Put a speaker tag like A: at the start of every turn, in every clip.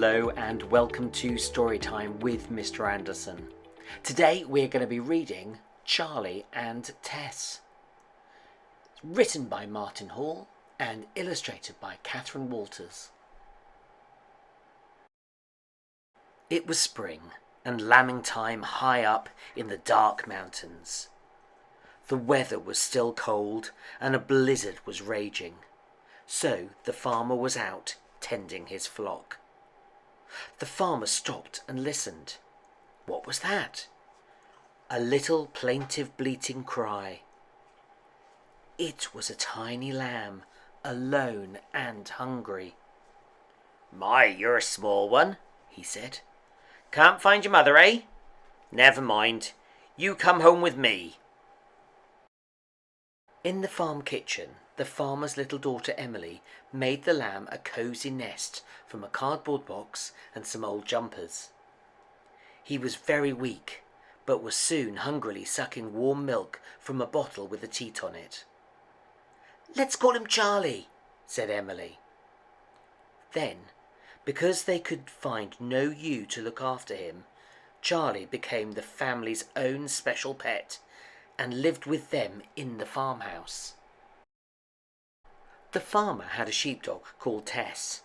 A: Hello and welcome to Storytime with Mr. Anderson. Today we're going to be reading Charlie and Tess. It's written by Martin Hall and illustrated by Catherine Walters. It was spring and lambing time high up in the dark mountains. The weather was still cold and a blizzard was raging, so the farmer was out tending his flock. The farmer stopped and listened. What was that? A little plaintive bleating cry. It was a tiny lamb, alone and hungry. "My, you're a small one," he said. "Can't find your mother, eh? Never mind. You come home with me." In the farm kitchen, the farmer's little daughter Emily made the lamb a cosy nest from a cardboard box and some old jumpers. He was very weak, but was soon hungrily sucking warm milk from a bottle with a teat on it. "Let's call him Charlie," said Emily. Then, because they could find no ewe to look after him, Charlie became the family's own special pet and lived with them in the farmhouse. The farmer had a sheepdog called Tess,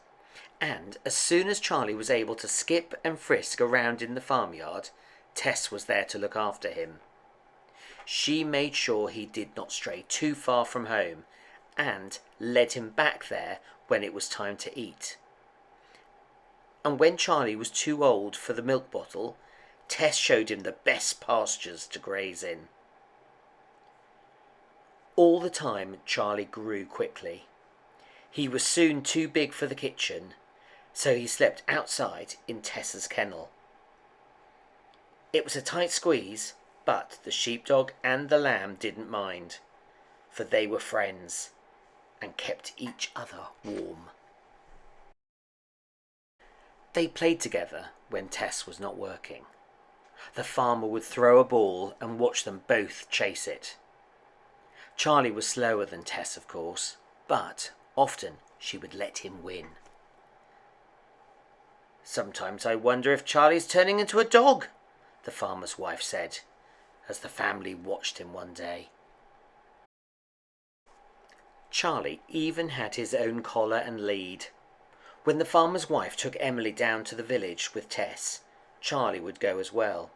A: and as soon as Charlie was able to skip and frisk around in the farmyard, Tess was there to look after him. She made sure he did not stray too far from home and led him back there when it was time to eat. And when Charlie was too old for the milk bottle, Tess showed him the best pastures to graze in. All the time, Charlie grew quickly. He was soon too big for the kitchen, so he slept outside in Tess's kennel. It was a tight squeeze, but the sheepdog and the lamb didn't mind, for they were friends and kept each other warm. They played together when Tess was not working. The farmer would throw a ball and watch them both chase it. Charlie was slower than Tess, of course, but often she would let him win. "Sometimes I wonder if Charlie's turning into a dog," the farmer's wife said, as the family watched him one day. Charlie even had his own collar and lead. When the farmer's wife took Emily down to the village with Tess, Charlie would go as well.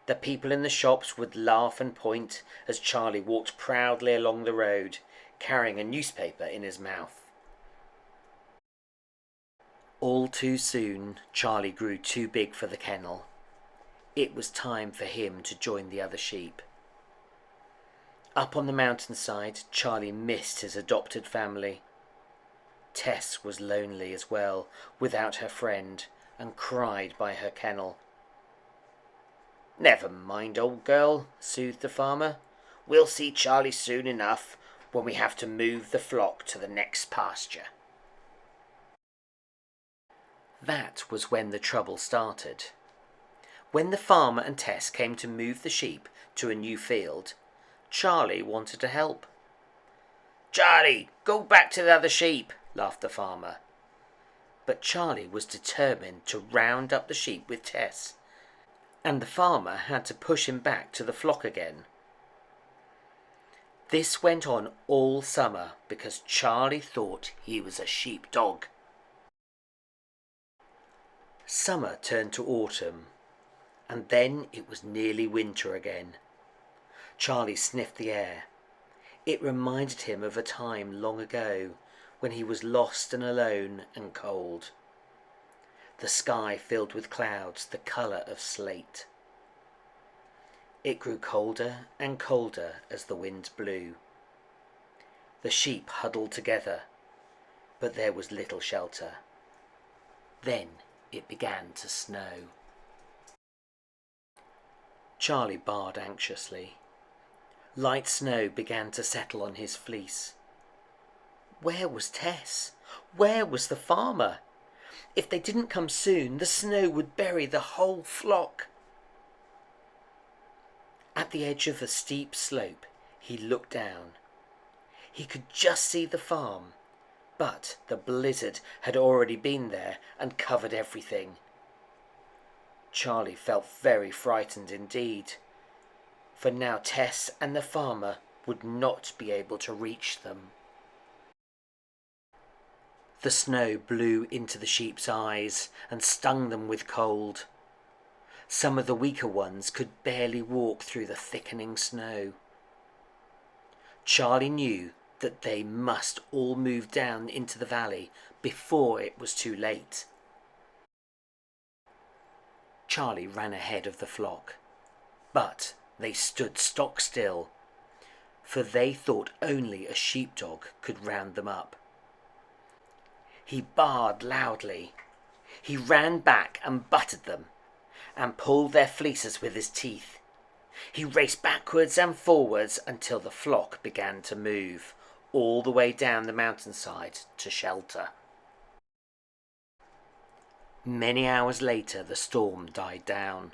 A: The people in the shops would laugh and point as Charlie walked proudly along the road, carrying a newspaper in his mouth. All too soon, Charlie grew too big for the kennel. It was time for him to join the other sheep. Up on the mountainside, Charlie missed his adopted family. Tess was lonely as well, without her friend, and cried by her kennel. "Never mind, old girl," soothed the farmer. "We'll see Charlie soon enough when we have to move the flock to the next pasture." That was when the trouble started. When the farmer and Tess came to move the sheep to a new field, Charlie wanted to help. "Charlie, go back to the other sheep," laughed the farmer. But Charlie was determined to round up the sheep with Tess, and the farmer had to push him back to the flock again. This went on all summer because Charlie thought he was a sheepdog. Summer turned to autumn, and then it was nearly winter again. Charlie sniffed the air. It reminded him of a time long ago when he was lost and alone and cold. The sky filled with clouds the colour of slate. It grew colder and colder as the wind blew. The sheep huddled together, but there was little shelter. Then it began to snow. Charlie barred anxiously. Light snow began to settle on his fleece. Where was Tess? Where was the farmer? If they didn't come soon, the snow would bury the whole flock. At the edge of a steep slope, he looked down. He could just see the farm, but the blizzard had already been there and covered everything. Charlie felt very frightened indeed, for now Tess and the farmer would not be able to reach them. The snow blew into the sheep's eyes and stung them with cold. Some of the weaker ones could barely walk through the thickening snow. Charlie knew that they must all move down into the valley before it was too late. Charlie ran ahead of the flock, but they stood stock still, for they thought only a sheepdog could round them up. He barked loudly. He ran back and butted them, and pulled their fleeces with his teeth. He raced backwards and forwards until the flock began to move, all the way down the mountainside to shelter. Many hours later the storm died down,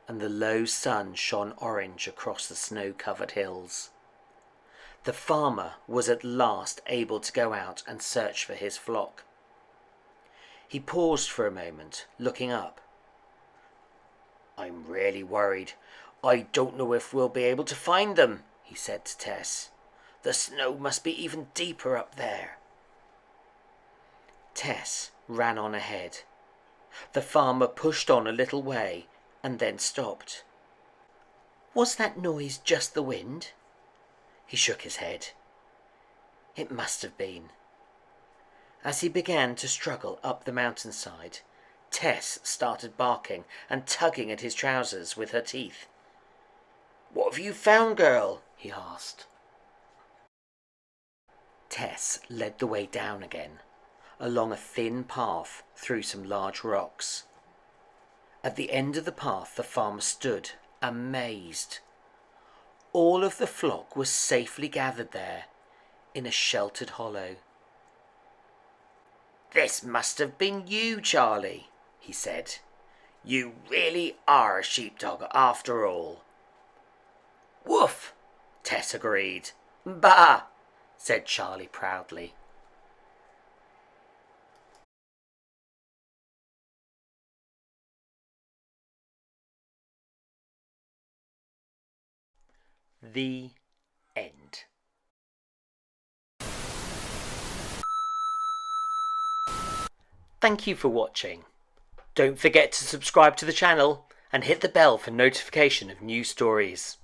A: and the low sun shone orange across the snow-covered hills. The farmer was at last able to go out and search for his flock. He paused for a moment, looking up. "I'm really worried. I don't know if we'll be able to find them," he said to Tess. "The snow must be even deeper up there." Tess ran on ahead. The farmer pushed on a little way and then stopped. "Was that noise just the wind?" He shook his head. It must have been. As he began to struggle up the mountainside, Tess started barking and tugging at his trousers with her teeth. "What have you found, girl?" he asked. Tess led the way down again, along a thin path through some large rocks. At the end of the path the farmer stood, amazed. All of the flock was safely gathered there, in a sheltered hollow. "This must have been you, Charlie," he said. "You really are a sheepdog after all." "Woof," Tess agreed. "Bah," said Charlie proudly. The end. Thank you for watching. Don't forget to subscribe to the channel and hit the bell for notification of new stories.